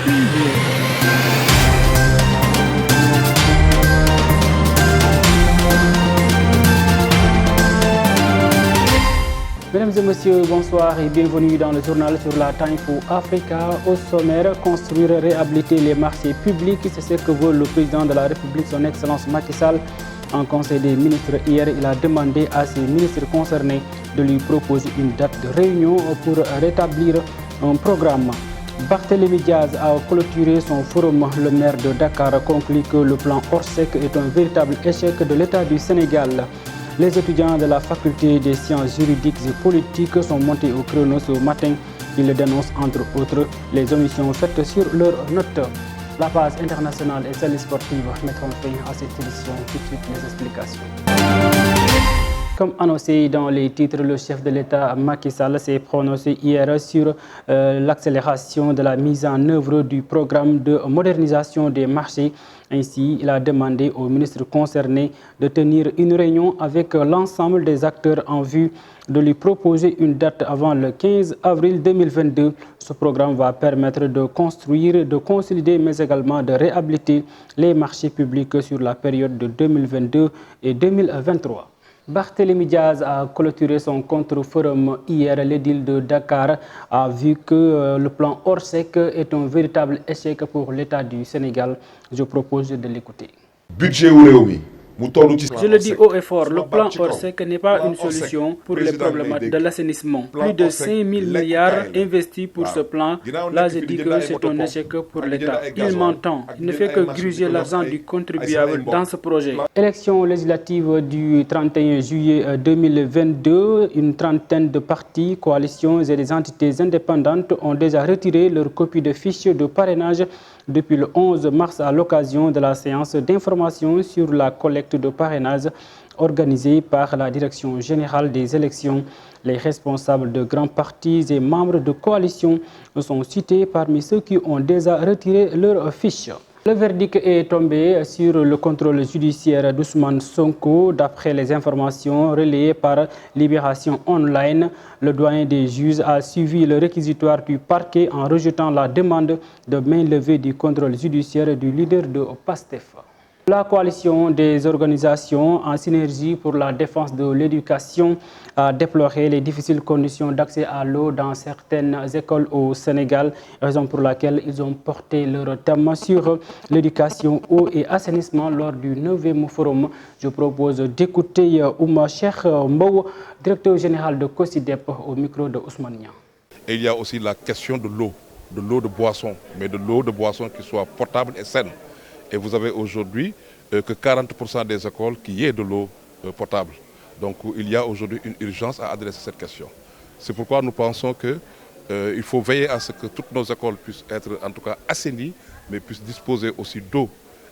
Mesdames et messieurs, bonsoir et bienvenue dans le journal sur la Time for Africa. Au sommaire, construire, réhabiliter les marchés publics, c'est ce que veut le président de la République, son Excellence Macky Sall. En Conseil des ministres hier, il a demandé à ses ministres concernés de lui proposer une date de réunion pour rétablir un programme. Barthélémy Diaz a clôturé son forum. Le maire de Dakar conclut que le plan Orsec est un véritable échec de l'État du Sénégal. Les étudiants de la faculté des sciences juridiques et politiques sont montés au créneau ce matin. Ils dénoncent entre autres les omissions faites sur leurs notes. La page internationale et celle sportive mettront fin à cette édition. Tout de suite, les explications. Comme annoncé dans les titres, le chef de l'État Macky Sall s'est prononcé hier sur l'accélération de la mise en œuvre du programme de modernisation des marchés. Ainsi, il a demandé aux ministres concernés de tenir une réunion avec l'ensemble des acteurs en vue de lui proposer une date avant le 15 avril 2022. Ce programme va permettre de construire, de consolider, mais également de réhabiliter les marchés publics sur la période de 2022 et 2023. Barthélémy Diaz a clôturé son contre-forum hier. L'édile de Dakar a vu que le plan Orsec est un véritable échec pour l'État du Sénégal. Je propose de l'écouter. Budget Ouréoumi. Je le dis haut et fort, le plan Orsec n'est pas une solution pour les problèmes de l'assainissement. Plus de 5 000 milliards investis pour ce plan. Là, je dis que c'est un échec pour l'État. Il m'entend. Il ne fait que gruger l'argent du contribuable dans ce projet. Élection législative du 31 juillet 2022, une trentaine de partis, coalitions et des entités indépendantes ont déjà retiré leur copie de fiches de parrainage depuis le 11 mars à l'occasion de la séance d'information sur la collecte de parrainage organisée par la Direction générale des élections. Les responsables de grands partis et membres de coalitions sont cités parmi ceux qui ont déjà retiré leurs fiches. Le verdict est tombé sur le contrôle judiciaire d'Ousmane Sonko. D'après les informations relayées par Libération Online, le doyen des juges a suivi le réquisitoire du parquet en rejetant la demande de mainlevée du contrôle judiciaire du leader de PASTEF. La coalition des organisations en synergie pour la défense de l'éducation a déploré les difficiles conditions d'accès à l'eau dans certaines écoles au Sénégal, raison pour laquelle ils ont porté leur thème sur l'éducation, eau et assainissement lors du 9e forum. Je propose d'écouter Ouma Cheikh Mbow, directeur général de COSIDEP, au micro de Ousmane Niang. Et il y a aussi la question de l'eau de boisson, mais de l'eau de boisson qui soit potable et saine. Et vous avez aujourd'hui que 40% des écoles qui y aient de l'eau potable. Donc il y a aujourd'hui une urgence à adresser cette question. C'est pourquoi nous pensons qu'il faut veiller à ce que toutes nos écoles puissent être en tout cas assainies, mais puissent disposer aussi d'eau.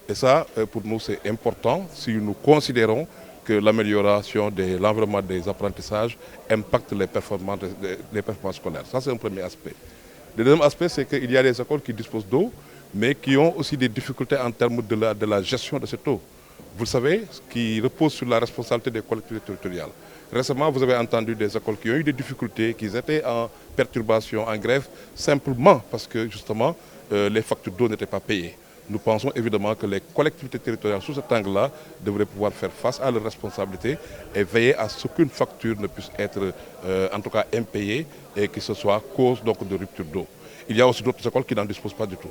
Et ça, pour nous, c'est important si nous considérons que l'amélioration de l'environnement des apprentissages impacte les performances scolaires. Ça, c'est un premier aspect. Le deuxième aspect, c'est qu'il y a des écoles qui disposent d'eau, mais qui ont aussi des difficultés en termes de la gestion de cette eau. Vous savez, ce qui repose sur la responsabilité des collectivités territoriales. Récemment, vous avez entendu des écoles qui ont eu des difficultés, qui étaient en perturbation, en grève, simplement parce que justement les factures d'eau n'étaient pas payées. Nous pensons évidemment que les collectivités territoriales, sous cet angle-là, devraient pouvoir faire face à leurs responsabilités et veiller à ce qu'une facture ne puisse être en tout cas impayée et que ce soit cause donc, de rupture d'eau. Il y a aussi d'autres écoles qui n'en disposent pas du tout.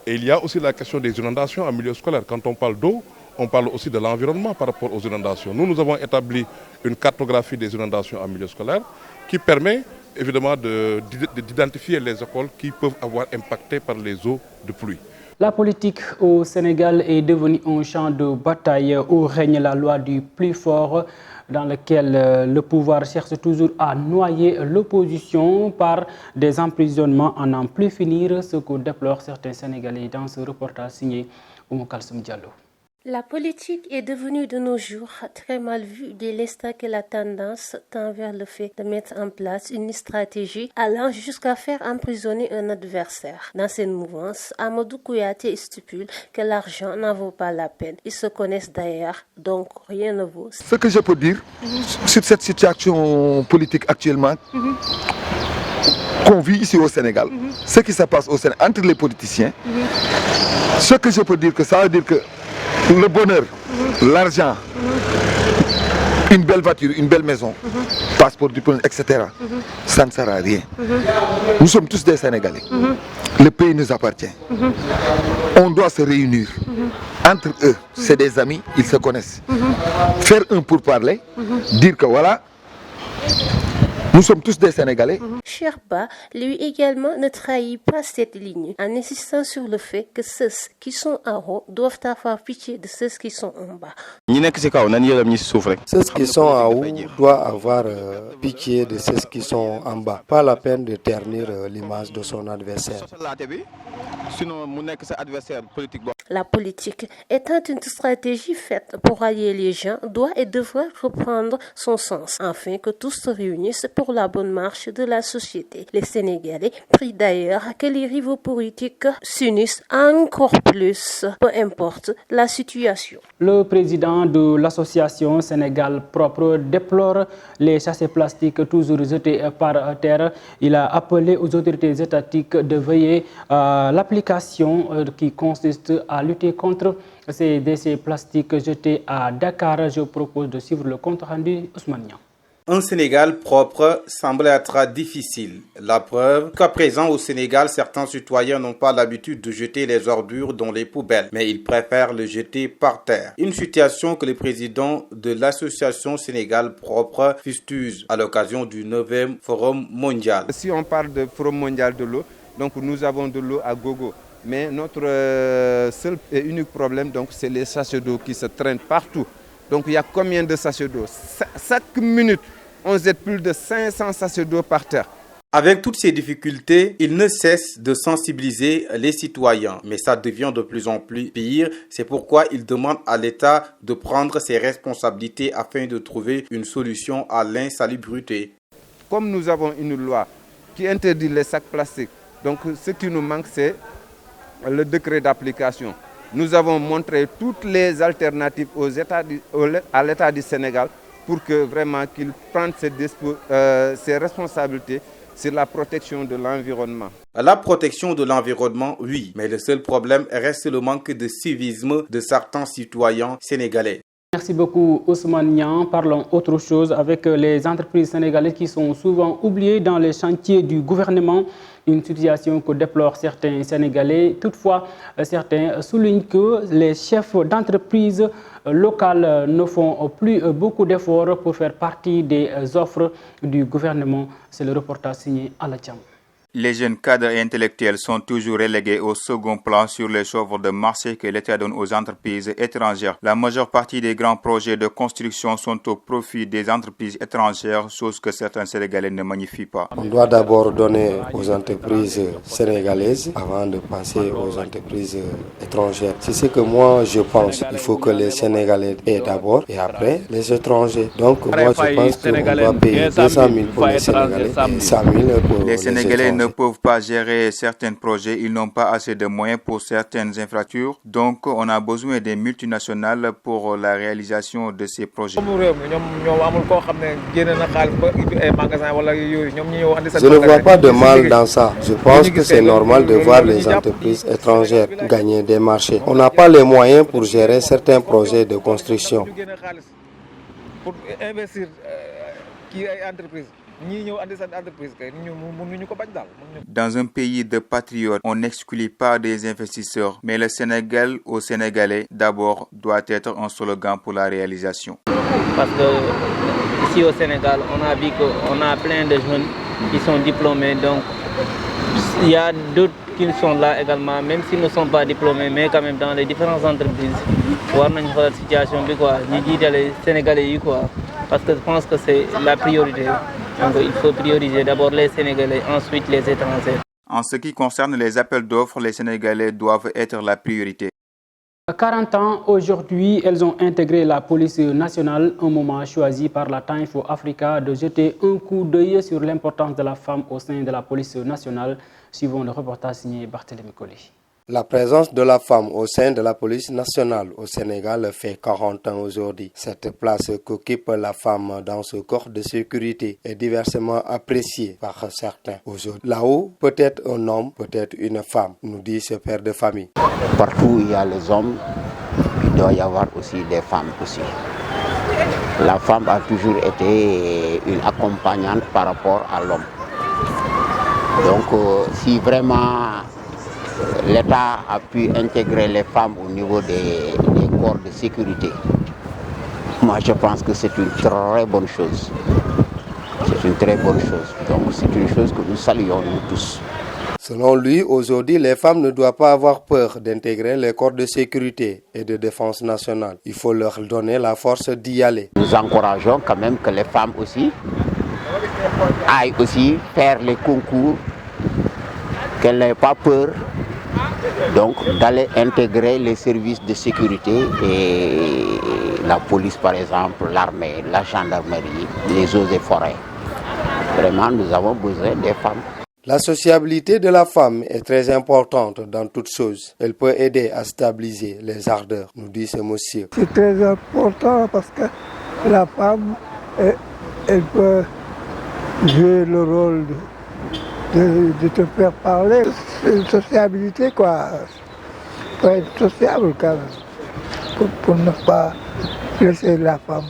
Et il y a aussi la question des inondations en milieu scolaire. Quand on parle d'eau, on parle aussi de l'environnement par rapport aux inondations. Nous avons établi une cartographie des inondations en milieu scolaire qui permet évidemment d'identifier les écoles qui peuvent avoir impacté par les eaux de pluie. La politique au Sénégal est devenue un champ de bataille où règne la loi du plus fort, dans lequel le pouvoir cherche toujours à noyer l'opposition par des emprisonnements à n'en plus finir, ce que déplorent certains Sénégalais dans ce reportage signé Oumou Kalsoum Diallo. La politique est devenue de nos jours très mal vue dès l'instant que la tendance tend vers le fait de mettre en place une stratégie allant jusqu'à faire emprisonner un adversaire. Dans cette mouvance, Amadou Kouyaté stipule que l'argent n'en vaut pas la peine. Ils se connaissent d'ailleurs, donc rien ne vaut. Ce que je peux dire sur cette situation politique actuellement, qu'on vit ici au Sénégal, ce qui se passe au Sénégal entre les politiciens, ce que je peux dire que ça veut dire que le bonheur, l'argent, une belle voiture, une belle maison, passeport, diplôme, etc. Ça ne sert à rien. Nous sommes tous des Sénégalais. Le pays nous appartient. On doit se réunir. Entre eux, c'est des amis, ils se connaissent. Faire un pourparler, dire que voilà, nous sommes tous des Sénégalais. Sherba, lui également, ne trahit pas cette ligne en insistant sur le fait que ceux qui sont en haut doivent avoir pitié de ceux qui sont en bas. Ceux qui sont en haut doivent avoir pitié de ceux qui sont en bas. Pas la peine de ternir l'image de son adversaire. La politique étant une stratégie faite pour allier les gens, doit et devra reprendre son sens, afin que tous se réunissent pour la bonne marche de la société. Les Sénégalais prient d'ailleurs que les rivaux politiques s'unissent encore plus, peu importe la situation. Le président de l'association Sénégal Propre déplore les sachets plastiques toujours jetés par terre. Il a appelé aux autorités étatiques de veiller à l'application qui consiste à lutter contre ces déchets plastiques jetés à Dakar. Je propose de suivre le compte rendu Ousmane Niang. Un Sénégal propre semble être difficile. La preuve qu'à présent au Sénégal, certains citoyens n'ont pas l'habitude de jeter les ordures dans les poubelles, mais ils préfèrent le jeter par terre. Une situation que le président de l'association Sénégal propre fustige à l'occasion du 9e Forum mondial. Si on parle de Forum mondial de l'eau, donc nous avons de l'eau à gogo. Mais notre seul et unique problème, c'est les sachets d'eau qui se traînent partout. Donc il y a combien de sachets d'eau? Chaque minute, on jette plus de 500 sachets d'eau par terre. Avec toutes ces difficultés, il ne cesse de sensibiliser les citoyens. Mais ça devient de plus en plus pire. C'est pourquoi il demande à l'État de prendre ses responsabilités afin de trouver une solution à l'insalubrité. Comme nous avons une loi qui interdit les sacs plastiques, donc ce qui nous manque, c'est le décret d'application. Nous avons montré toutes les alternatives à l'État du Sénégal pour que vraiment qu'il prenne ses responsabilités sur la protection de l'environnement. La protection de l'environnement, oui, mais le seul problème reste le manque de civisme de certains citoyens sénégalais. Merci beaucoup Ousmane Niang. Parlons autre chose avec les entreprises sénégalaises qui sont souvent oubliées dans les chantiers du gouvernement. Une situation que déplorent certains Sénégalais. Toutefois, certains soulignent que les chefs d'entreprise locales ne font plus beaucoup d'efforts pour faire partie des offres du gouvernement. C'est le reportage signé Alacham. Les jeunes cadres et intellectuels sont toujours relégués au second plan sur les offres de marché que l'État donne aux entreprises étrangères. La majeure partie des grands projets de construction sont au profit des entreprises étrangères, chose que certains Sénégalais ne magnifient pas. On doit d'abord donner aux entreprises sénégalaises avant de passer aux entreprises étrangères. C'est ce que moi je pense. Il faut que les Sénégalais aient d'abord et après les étrangers. Donc moi je pense qu'on va payer 200 000 pour les Sénégalais et 100 000 pour les Sénégalais. Ne peuvent pas gérer certains projets, ils n'ont pas assez de moyens pour certaines infrastructures. Donc, on a besoin des multinationales pour la réalisation de ces projets. Je ne vois pas de mal dans ça. Je pense que c'est normal de voir les entreprises étrangères gagner des marchés. On n'a pas les moyens pour gérer certains projets de construction. Dans un pays de patriotes, on n'exclut pas des investisseurs, mais le Sénégal aux Sénégalais d'abord doit être un slogan pour la réalisation. Parce que ici au Sénégal, on a vu qu'on a plein de jeunes qui sont diplômés, donc il y a d'autres qui sont là également, même s'ils ne sont pas diplômés, mais quand même dans les différentes entreprises. Voir notre situation, les Sénégalais, parce que je pense que c'est la priorité. Donc il faut prioriser d'abord les Sénégalais, ensuite les étrangers. En ce qui concerne les appels d'offres, les Sénégalais doivent être la priorité. À 40 ans, aujourd'hui, elles ont intégré la police nationale, un moment choisi par la Time for Africa de jeter un coup d'œil sur l'importance de la femme au sein de la police nationale. Suivons le reportage signé Barthélémy Collé. La présence de la femme au sein de la police nationale au Sénégal fait 40 ans aujourd'hui. Cette place qu'occupe la femme dans ce corps de sécurité est diversement appréciée par certains. Aujourd'hui, là-haut, peut-être un homme, peut-être une femme, nous dit ce père de famille. Partout où il y a les hommes, il doit y avoir aussi des femmes aussi. La femme a toujours été une accompagnante par rapport à l'homme. Donc si vraiment l'État a pu intégrer les femmes au niveau des corps de sécurité, moi je pense que c'est une très bonne chose. C'est une très bonne chose. Donc c'est une chose que nous saluons nous tous. Selon lui, aujourd'hui, les femmes ne doivent pas avoir peur d'intégrer les corps de sécurité et de défense nationale. Il faut leur donner la force d'y aller. Nous encourageons quand même que les femmes aussi aillent aussi faire les concours, qu'elles n'aient pas peur donc d'aller intégrer les services de sécurité et la police par exemple, l'armée, la gendarmerie, les eaux et forêts. Vraiment, nous avons besoin des femmes. La sociabilité de la femme est très importante dans toutes choses. Elle peut aider à stabiliser les ardeurs, nous dit ce monsieur. C'est très important parce que la femme, elle peut jouer le rôle de te faire parler. C'est une sociabilité quoi. Il faut être sociable quand même pour ne pas laisser la femme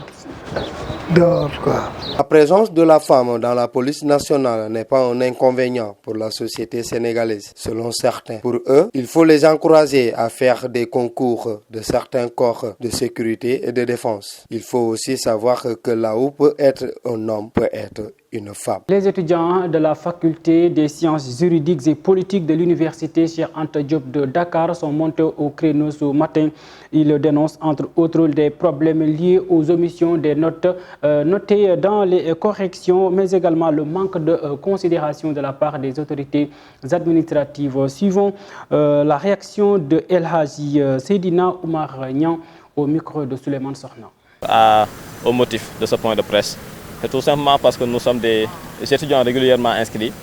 dehors quoi. La présence de la femme dans la police nationale n'est pas un inconvénient pour la société sénégalaise, selon certains. Pour eux, il faut les encourager à faire des concours de certains corps de sécurité et de défense. Il faut aussi savoir que là où peut être un homme, peut être une femme. Les étudiants de la faculté des sciences juridiques et politiques de l'université Cheikh Anta Diop de Dakar sont montés au créneau ce matin. Ils dénoncent entre autres des problèmes liés aux omissions des notes notées dans les corrections, mais également le manque de considération de la part des autorités administratives. Suivons la réaction de El Hadji Seydina Oumar Niang au micro de Souleymane Sokhna. Au motif de ce point de presse, c'est tout simplement parce que nous sommes des étudiants régulièrement inscrits.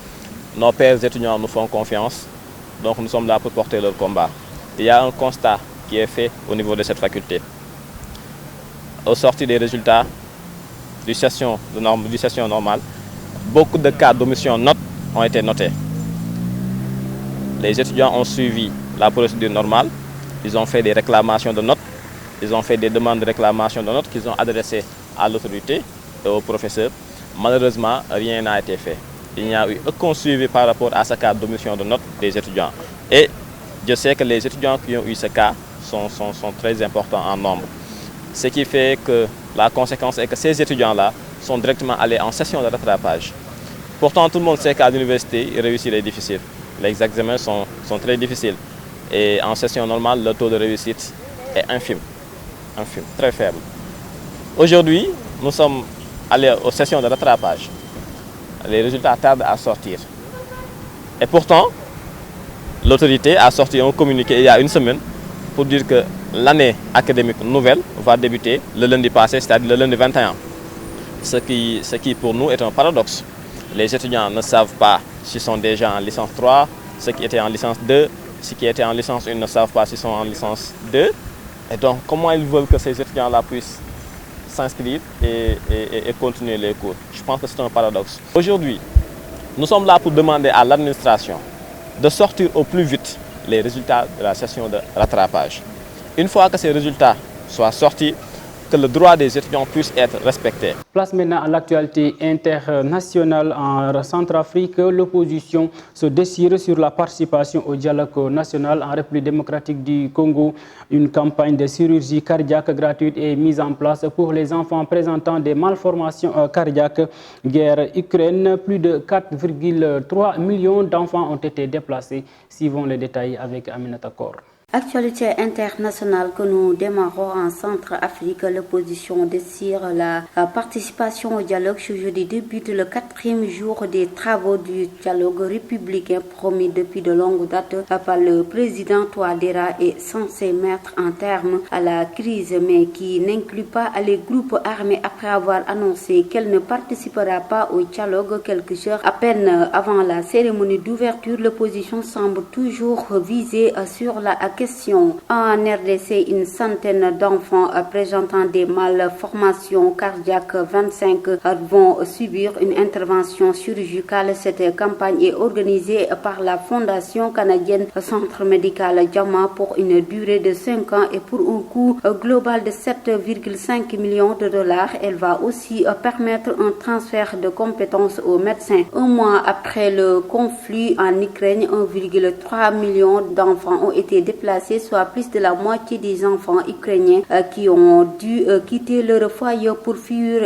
Nos pairs étudiants nous font confiance, donc nous sommes là pour porter leur combat. Il y a un constat qui est fait au niveau de cette faculté. Au sortir des résultats du session normale, beaucoup de cas d'omission notes ont été notés. Les étudiants ont suivi la procédure normale, ils ont fait des réclamations de notes, ils ont fait des demandes de réclamation de notes qu'ils ont adressées à l'autorité et aux professeurs. Malheureusement, rien n'a été fait. Il n'y a eu aucun suivi par rapport à ce cas d'omission de notes des étudiants. Et je sais que les étudiants qui ont eu ce cas sont très importants en nombre. Ce qui fait que la conséquence est que ces étudiants-là sont directement allés en session de rattrapage. Pourtant, tout le monde sait qu'à l'université, réussir est difficile. Les examens sont très difficiles. Et en session normale, le taux de réussite est infime, très faible. Aujourd'hui, nous sommes allés aux sessions de rattrapage. Les résultats tardent à sortir. Et pourtant, l'autorité a sorti un communiqué il y a une semaine pour dire que l'année académique nouvelle va débuter le lundi passé, c'est-à-dire le lundi 21. Ce qui pour nous est un paradoxe. Les étudiants ne savent pas s'ils sont déjà en licence 3, ceux qui étaient en licence 2, ceux qui étaient en licence 1 ne savent pas s'ils sont en licence 2. Et donc, comment ils veulent que ces étudiants-là puissent s'inscrire et continuer les cours? Je pense que c'est un paradoxe. Aujourd'hui, nous sommes là pour demander à l'administration de sortir au plus vite les résultats de la session de rattrapage. Une fois que ces résultats soient sortis, que le droit des étudiants puisse être respecté. Place maintenant à l'actualité internationale en Centrafrique. L'opposition se déchire sur la participation au dialogue national en République démocratique du Congo. Une campagne de chirurgie cardiaque gratuite est mise en place pour les enfants présentant des malformations cardiaques. Guerre Ukraine, plus de 4,3 millions d'enfants ont été déplacés. Suivons les détails avec Aminata Kor. Actualité internationale que nous démarrons en Centrafrique, l'opposition désire la participation au dialogue. Ce jeudi débute le 4e jour des travaux du dialogue républicain promis depuis de longues dates par le président Touadéra est censé mettre un terme à la crise, mais qui n'inclut pas les groupes armés après avoir annoncé qu'elle ne participera pas au dialogue quelques heures à peine avant la cérémonie d'ouverture. L'opposition semble toujours viser sur la question. En RDC, une centaine d'enfants présentant des malformations cardiaques, 25 vont subir une intervention chirurgicale. Cette campagne est organisée par la Fondation canadienne Centre médical Jama pour une durée de 5 ans et pour un coût global de 7,5 millions de dollars. Elle va aussi permettre un transfert de compétences aux médecins. Un mois après le conflit en Ukraine, 1,3 million d'enfants ont été déplacés, soit plus de la moitié des enfants ukrainiens qui ont dû quitter leur foyer pour fuir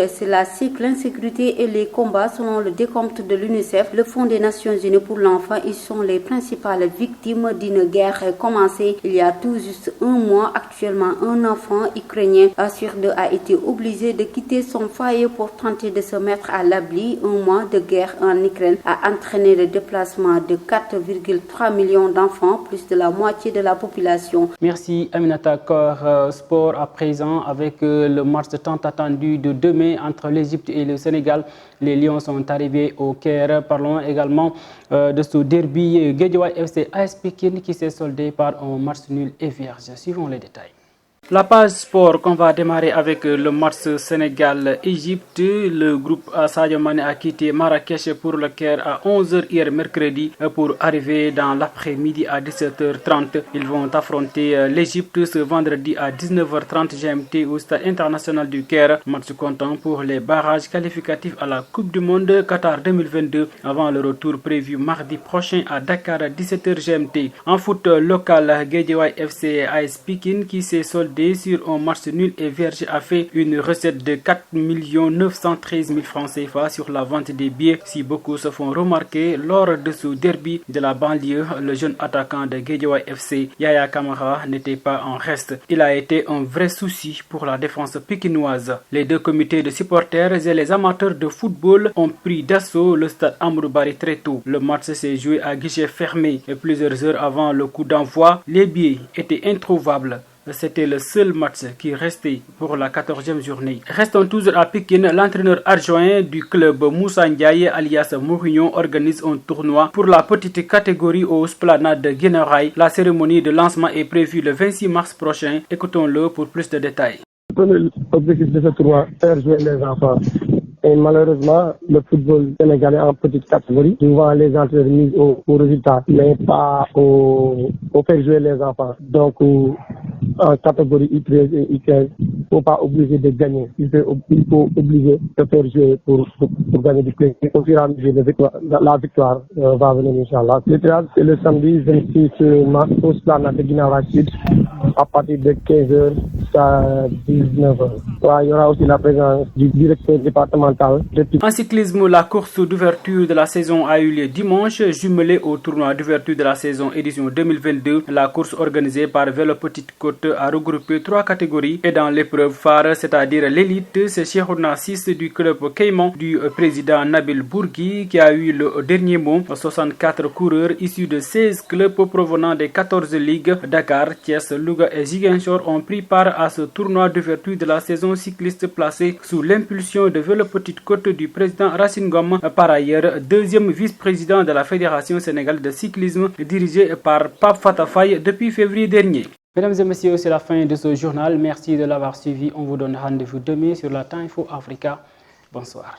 l'insécurité et les combats. Selon le décompte de l'UNICEF, le Fonds des Nations Unies pour l'enfant, ils sont les principales victimes d'une guerre commencée il y a tout juste un mois. Actuellement, un enfant ukrainien sur 2 a été obligé de quitter son foyer pour tenter de se mettre à l'abri. Un mois de guerre en Ukraine a entraîné le déplacement de 4,3 millions d'enfants, plus de la moitié de la population. Merci Aminata Kor. Sport à présent avec le match tant attendu de demain entre l'Égypte et le Sénégal. Les Lions sont arrivés au Caire. Parlons également de ce derby Guédiawaye FC AS Pikine qui s'est soldé par un match nul et vierge. Suivons les détails. La page sport qu'on va démarrer avec le match Sénégal-Égypte. Le groupe Sadio Mané a quitté Marrakech pour le Caire à 11h hier mercredi pour arriver dans l'après-midi à 17h30. Ils vont affronter l'Égypte ce vendredi à 19h30 GMT au stade international du Caire. Match comptant pour les barrages qualificatifs à la Coupe du Monde Qatar 2022 avant le retour prévu mardi prochain à Dakar à 17h GMT. En foot local, Guédiawaye FC AS Pikine qui s'est soldé sur un match nul et vierge a fait une recette de 4 913 000 francs CFA sur la vente des billets. Si beaucoup se font remarquer lors de ce derby de la banlieue, le jeune attaquant de Guédiawaye FC, Yaya Kamara, n'était pas en reste. Il a été un vrai souci pour la défense pikinoise. Les deux comités de supporters et les amateurs de football ont pris d'assaut le stade Amadou Barry très tôt. Le match s'est joué à guichet fermé et plusieurs heures avant le coup d'envoi, les billets étaient introuvables. C'était le seul match qui restait pour la 14e journée. Restons toujours à Pékin. L'entraîneur adjoint du club Moussa Ndiaye alias Mourinho organise un tournoi pour la petite catégorie au Esplanade de Guédiawaye. La cérémonie de lancement est prévue le 26 mars prochain. Écoutons-le pour plus de détails. Le premier objectif de ce tournoi, faire jouer les enfants. Et malheureusement, le football sénégalais en petite catégorie, souvent les entraîneurs misent au résultat, mais pas au faire jouer les enfants. Donc, en catégorie I13 et I15, il ne faut pas obliger de gagner. Il faut obliger de faire jouer pour gagner du plaisir. Au fur et à mesure, la victoire va venir, Inch'Allah. Le théâtre, c'est le samedi 26 mars au Esplanade de Guinawa Sud, à partir de 15h jusqu'à 19h. Il y aura aussi la présence du directeur départemental. En cyclisme, la course d'ouverture de la saison a eu lieu dimanche, jumelée au tournoi d'ouverture de la saison édition 2022. La course organisée par Vélo Petite Côte a regroupé 3 catégories et dans l'épreuve phare, c'est-à-dire l'élite, c'est Cheikhouna 6 du club Cayman du président Nabil Bourgui qui a eu le dernier mot. 64 coureurs issus de 16 clubs provenant des 14 ligues Dakar, Thiès, Louga et Ziguinchor ont pris part à ce tournoi d'ouverture de la saison cycliste placé sous l'impulsion de Vélo Petite Côte du président Racine Ngom, par ailleurs deuxième vice-président de la Fédération sénégalaise de cyclisme dirigée par Pape Fatafaye depuis février dernier. Mesdames et messieurs, c'est la fin de ce journal. Merci de l'avoir suivi. On vous donne rendez-vous demain sur la Temps Info Africa. Bonsoir.